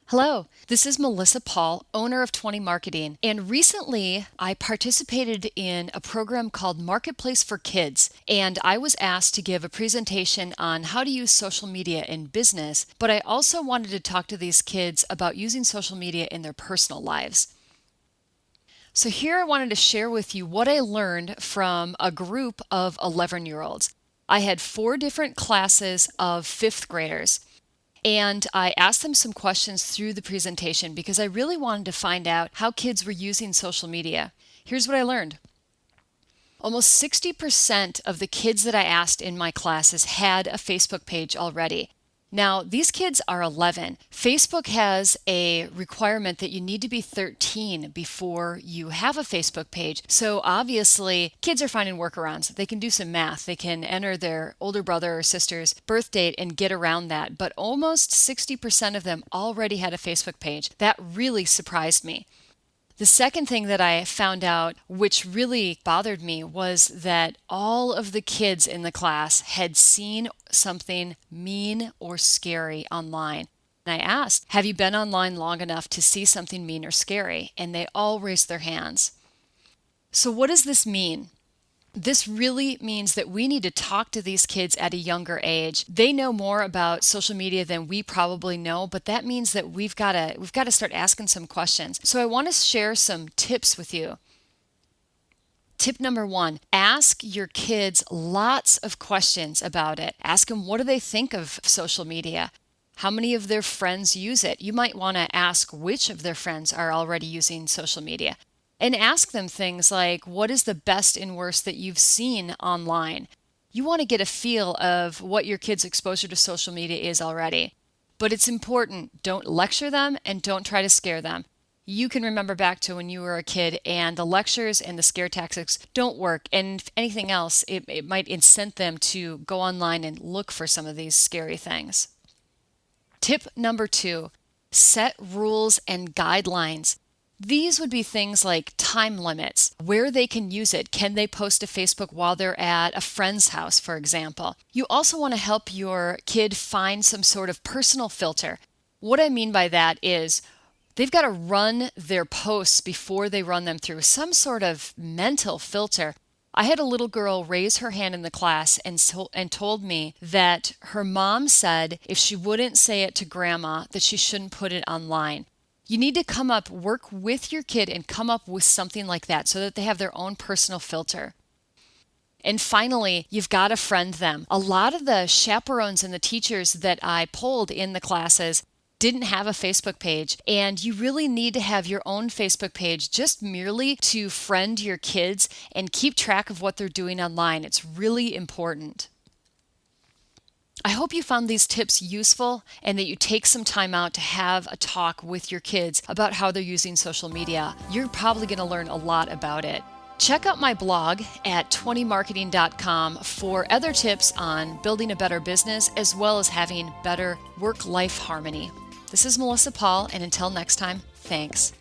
Hello, this is Melissa Paul, owner of 20 Marketing, and recently I participated in a program called Marketplace for Kids, and I was asked to give a presentation on how to use social media in business, but I also wanted to talk to these kids about using social media in their personal lives. So here I wanted to share with you what I learned from a group of 11-year-olds. I had 4 different classes of 5th graders. And I asked them some questions through the presentation because I really wanted to find out how kids were using social media. Here's what I learned. Almost 60% of the kids that I asked in my classes had a Facebook page already. Now, these kids are 11. Facebook has a requirement that you need to be 13 before you have a Facebook page. So obviously, kids are finding workarounds. They can do some math. They can enter their older brother or sister's birth date and get around that. But almost 60% of them already had a Facebook page. That really surprised me. The second thing that I found out, which really bothered me, was that all of the kids in the class had seen something mean or scary online. And I asked, have you been online long enough to see something mean or scary? And they all raised their hands. So what does this mean? This really means that we need to talk to these kids at a younger age. They know more about social media than we probably know, but that means that we've got to start asking some questions. So I want to share some tips with you. Tip number 1, ask your kids lots of questions about it. Ask them, what do they think of social media? How many of their friends use it? You might want to ask which of their friends are already using social media. And ask them things like, what is the best and worst that you've seen online? You want to get a feel of what your kids' exposure to social media is already. But it's important, don't lecture them and don't try to scare them. You can remember back to when you were a kid and the lectures and the scare tactics don't work. And if anything else, it might incent them to go online and look for some of these scary things. Tip number 2, set rules and guidelines. These would be things like time limits, where they can use it. Can they post to Facebook while they're at a friend's house, for example? You also want to help your kid find some sort of personal filter. What I mean by that is they've got to run their posts before they run them through some sort of mental filter. I had a little girl raise her hand in the class and told me that her mom said if she wouldn't say it to grandma, that she shouldn't put it online. You need to work with your kid and come up with something like that so that they have their own personal filter. And finally, you've got to friend them. A lot of the chaperones and the teachers that I polled in the classes didn't have a Facebook page, and you really need to have your own Facebook page just merely to friend your kids and keep track of what they're doing online. It's really important. I hope you found these tips useful and that you take some time out to have a talk with your kids about how they're using social media. You're probably going to learn a lot about it. Check out my blog at 20marketing.com for other tips on building a better business as well as having better work-life harmony. This is Melissa Paul, and until next time, thanks.